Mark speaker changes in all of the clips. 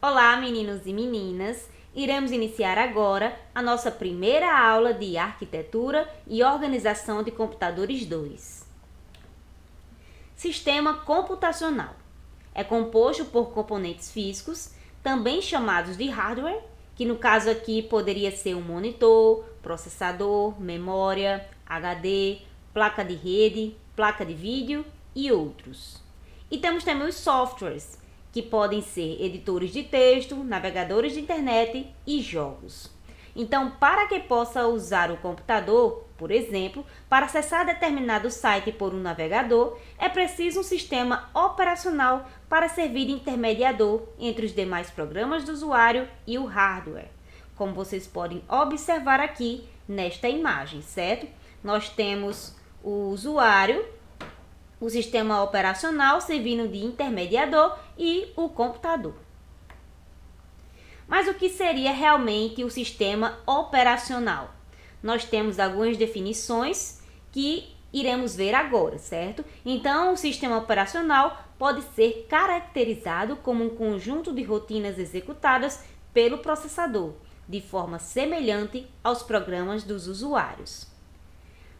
Speaker 1: Olá, meninos e meninas! Iremos iniciar agora a nossa primeira aula de Arquitetura e Organização de Computadores 2. Sistema computacional. É composto por componentes físicos, também chamados de hardware, que no caso aqui poderia ser um monitor, processador, memória, HD, placa de rede, placa de vídeo e outros. E temos também os softwares, que podem ser editores de texto, navegadores de internet e jogos. Então, para que possa usar o computador, por exemplo, para acessar determinado site por um navegador, é preciso um sistema operacional para servir de intermediador entre os demais programas do usuário e o hardware. Como vocês podem observar aqui nesta imagem, certo? Nós temos o usuário, o sistema operacional servindo de intermediador e o computador. Mas o que seria realmente o sistema operacional? Nós temos algumas definições que iremos ver agora, certo? Então, o sistema operacional pode ser caracterizado como um conjunto de rotinas executadas pelo processador, de forma semelhante aos programas dos usuários.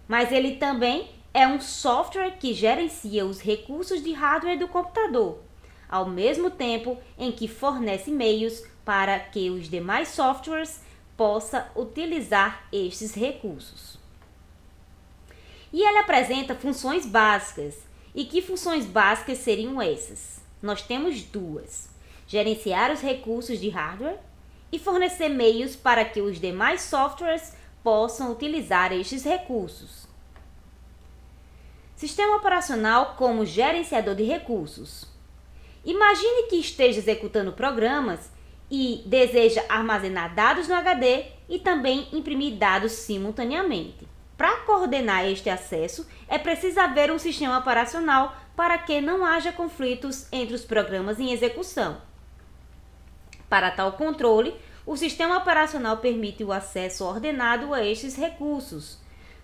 Speaker 1: Mas ele também é um software que gerencia os recursos de hardware do computador, ao mesmo tempo em que fornece meios para que os demais softwares possam utilizar estes recursos. E ele apresenta funções básicas. E que funções básicas seriam essas? Nós temos duas: gerenciar os recursos de hardware e fornecer meios para que os demais softwares possam utilizar estes recursos. Sistema operacional como gerenciador de recursos. Imagine que esteja executando programas e deseja armazenar dados no HD e também imprimir dados simultaneamente. Para coordenar este acesso, é preciso haver um sistema operacional para que não haja conflitos entre os programas em execução. Para tal controle, o sistema operacional permite o acesso ordenado a estes recursos.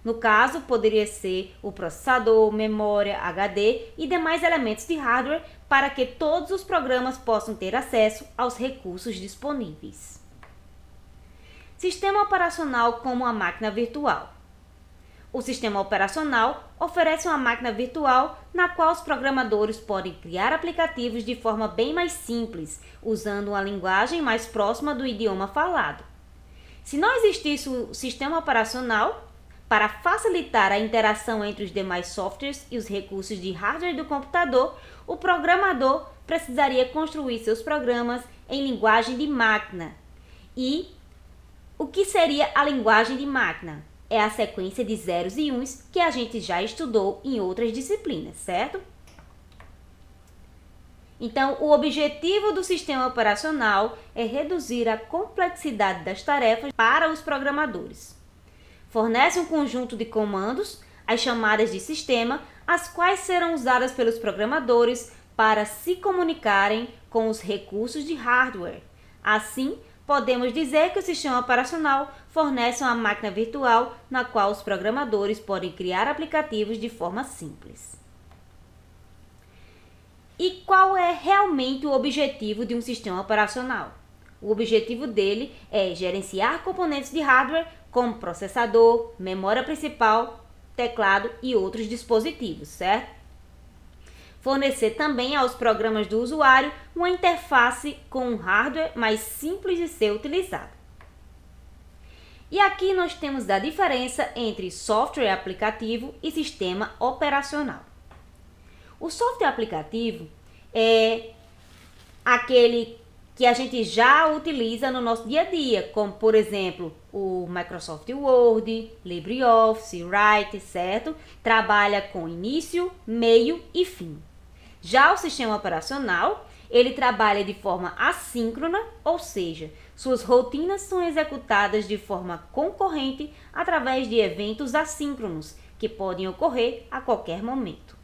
Speaker 1: No caso, poderia ser o processador, memória, HD e demais elementos de hardware para que todos os programas possam ter acesso aos recursos disponíveis. Sistema operacional como uma máquina virtual. O sistema operacional oferece uma máquina virtual na qual os programadores podem criar aplicativos de forma bem mais simples, usando uma linguagem mais próxima do idioma falado. Se não existisse o sistema operacional, para facilitar a interação entre os demais softwares e os recursos de hardware do computador, o programador precisaria construir seus programas em linguagem de máquina. E o que seria a linguagem de máquina? É a sequência de zeros e uns que a gente já estudou em outras disciplinas, certo? Então, o objetivo do sistema operacional é reduzir a complexidade das tarefas para os programadores. Fornece um conjunto de comandos, as chamadas de sistema, as quais serão usadas pelos programadores para se comunicarem com os recursos de hardware. Assim, podemos dizer que o sistema operacional fornece uma máquina virtual na qual os programadores podem criar aplicativos de forma simples. E qual é realmente o objetivo de um sistema operacional? O objetivo dele é gerenciar componentes de hardware como processador, memória principal, teclado e outros dispositivos, certo? Fornecer também aos programas do usuário uma interface com um hardware mais simples de ser utilizado. E aqui nós temos a diferença entre software aplicativo e sistema operacional. O software aplicativo é aquele que a gente já utiliza no nosso dia a dia, como por exemplo o Microsoft Word, LibreOffice, Write, certo? Trabalha com início, meio e fim. Já o sistema operacional, ele trabalha de forma assíncrona, ou seja, suas rotinas são executadas de forma concorrente através de eventos assíncronos, que podem ocorrer a qualquer momento.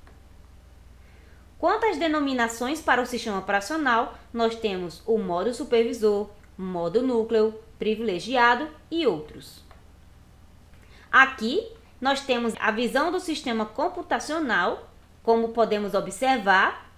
Speaker 1: Quanto às denominações para o sistema operacional, nós temos o modo supervisor, modo núcleo, privilegiado e outros. Aqui, nós temos a visão do sistema computacional, como podemos observar,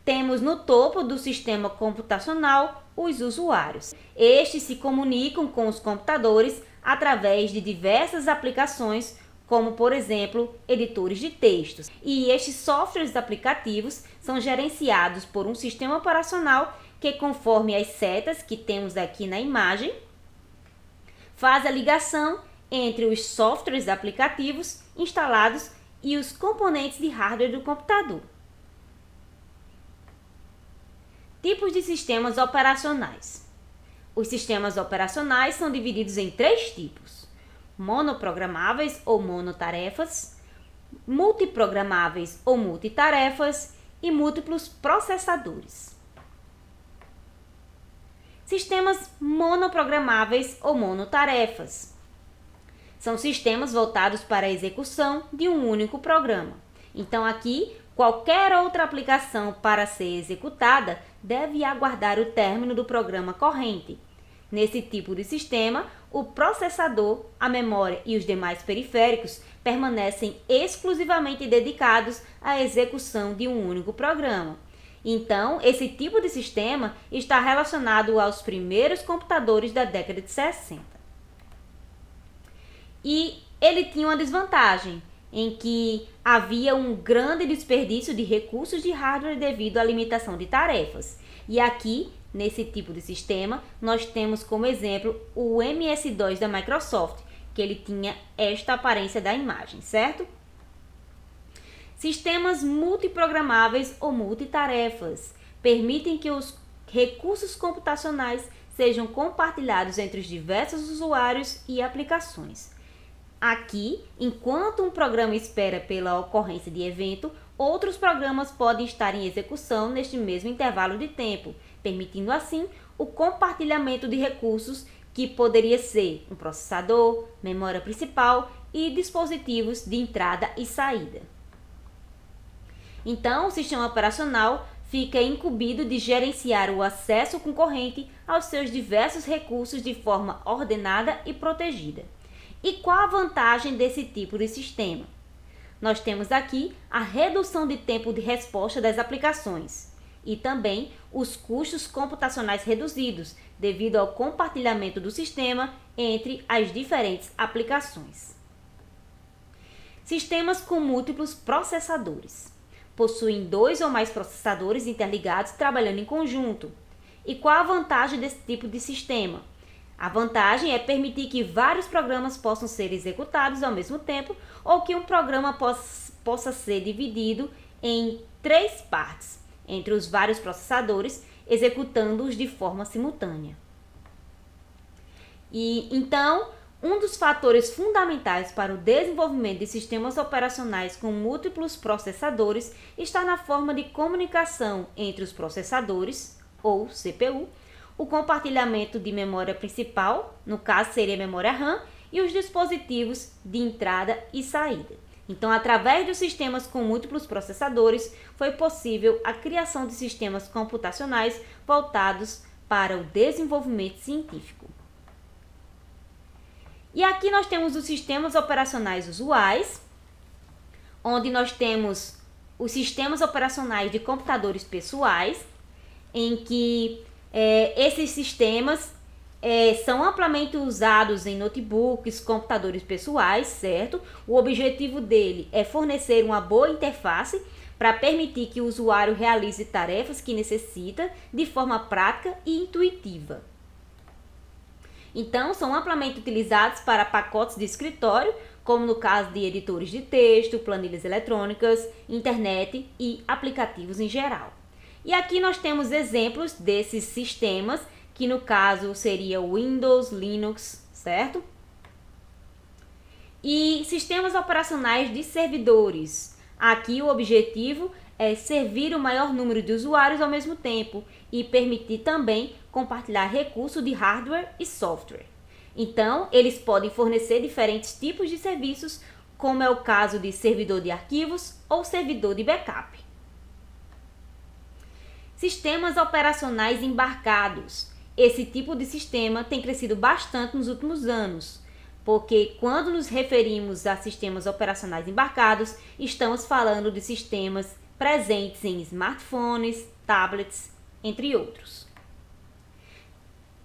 Speaker 1: temos no topo do sistema computacional os usuários. Estes se comunicam com os computadores através de diversas aplicações, como, por exemplo, editores de textos. E estes softwares aplicativos são gerenciados por um sistema operacional que, conforme as setas que temos aqui na imagem, faz a ligação entre os softwares aplicativos instalados e os componentes de hardware do computador. Tipos de sistemas operacionais. Os sistemas operacionais são divididos em 3 tipos: monoprogramáveis ou monotarefas, multiprogramáveis ou multitarefas e múltiplos processadores. Sistemas monoprogramáveis ou monotarefas são sistemas voltados para a execução de um único programa. Então aqui, qualquer outra aplicação para ser executada deve aguardar o término do programa corrente. Nesse tipo de sistema, o processador, a memória e os demais periféricos permanecem exclusivamente dedicados à execução de um único programa. Então, esse tipo de sistema está relacionado aos primeiros computadores da década de 60. E ele tinha uma desvantagem, em que havia um grande desperdício de recursos de hardware devido à limitação de tarefas. E aqui, nesse tipo de sistema, nós temos como exemplo o MS-DOS da Microsoft, que ele tinha esta aparência da imagem, certo? Sistemas multiprogramáveis ou multitarefas permitem que os recursos computacionais sejam compartilhados entre os diversos usuários e aplicações. Aqui, enquanto um programa espera pela ocorrência de evento, outros programas podem estar em execução neste mesmo intervalo de tempo, permitindo assim o compartilhamento de recursos que poderia ser um processador, memória principal e dispositivos de entrada e saída. Então, o sistema operacional fica incumbido de gerenciar o acesso concorrente aos seus diversos recursos de forma ordenada e protegida. E qual a vantagem desse tipo de sistema? Nós temos aqui a redução de tempo de resposta das aplicações e também os custos computacionais reduzidos devido ao compartilhamento do sistema entre as diferentes aplicações. Sistemas com múltiplos processadores. Possuem 2 ou mais processadores interligados trabalhando em conjunto. E qual a vantagem desse tipo de sistema? A vantagem é permitir que vários programas possam ser executados ao mesmo tempo ou que um programa possa ser dividido em 3 partes entre os vários processadores, executando-os de forma simultânea. E então, um dos fatores fundamentais para o desenvolvimento de sistemas operacionais com múltiplos processadores está na forma de comunicação entre os processadores, ou CPU, o compartilhamento de memória principal, no caso seria a memória RAM, e os dispositivos de entrada e saída. Então, através dos sistemas com múltiplos processadores, foi possível a criação de sistemas computacionais voltados para o desenvolvimento científico. E aqui nós temos os sistemas operacionais usuais, onde nós temos os sistemas operacionais de computadores pessoais, em que esses sistemas são amplamente usados em notebooks, computadores pessoais, certo? O objetivo dele é fornecer uma boa interface para permitir que o usuário realize tarefas que necessita de forma prática e intuitiva. Então, são amplamente utilizados para pacotes de escritório, como no caso de editores de texto, planilhas eletrônicas, internet e aplicativos em geral. E aqui nós temos exemplos desses sistemas, que no caso seria o Windows, Linux, certo? E sistemas operacionais de servidores. Aqui o objetivo é servir o maior número de usuários ao mesmo tempo e permitir também compartilhar recursos de hardware e software. Então, eles podem fornecer diferentes tipos de serviços, como é o caso de servidor de arquivos ou servidor de backup. Sistemas operacionais embarcados. Esse tipo de sistema tem crescido bastante nos últimos anos, porque quando nos referimos a sistemas operacionais embarcados, estamos falando de sistemas presentes em smartphones, tablets, entre outros.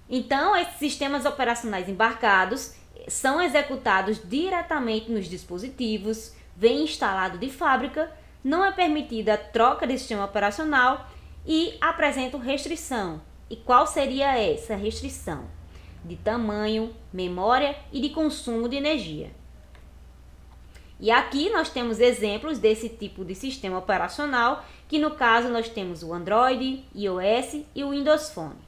Speaker 1: Então, esses sistemas operacionais embarcados são executados diretamente nos dispositivos, vem instalado de fábrica, não é permitida a troca de sistema operacional e apresentam restrição. E qual seria essa restrição? De tamanho, memória e de consumo de energia. E aqui nós temos exemplos desse tipo de sistema operacional, que no caso nós temos o Android, iOS e o Windows Phone.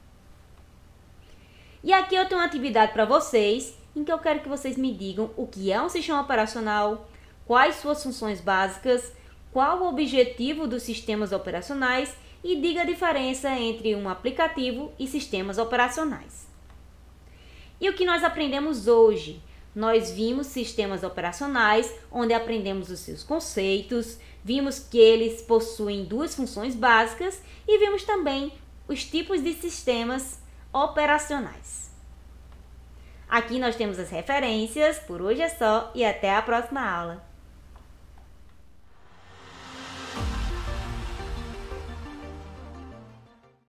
Speaker 1: E aqui eu tenho uma atividade para vocês, em que eu quero que vocês me digam o que é um sistema operacional, quais suas funções básicas, qual o objetivo dos sistemas operacionais e diga a diferença entre um aplicativo e sistemas operacionais. E o que nós aprendemos hoje? Nós vimos sistemas operacionais, onde aprendemos os seus conceitos, vimos que eles possuem duas funções básicas e vimos também os tipos de sistemas operacionais. Aqui nós temos as referências, por hoje é só e até a próxima aula.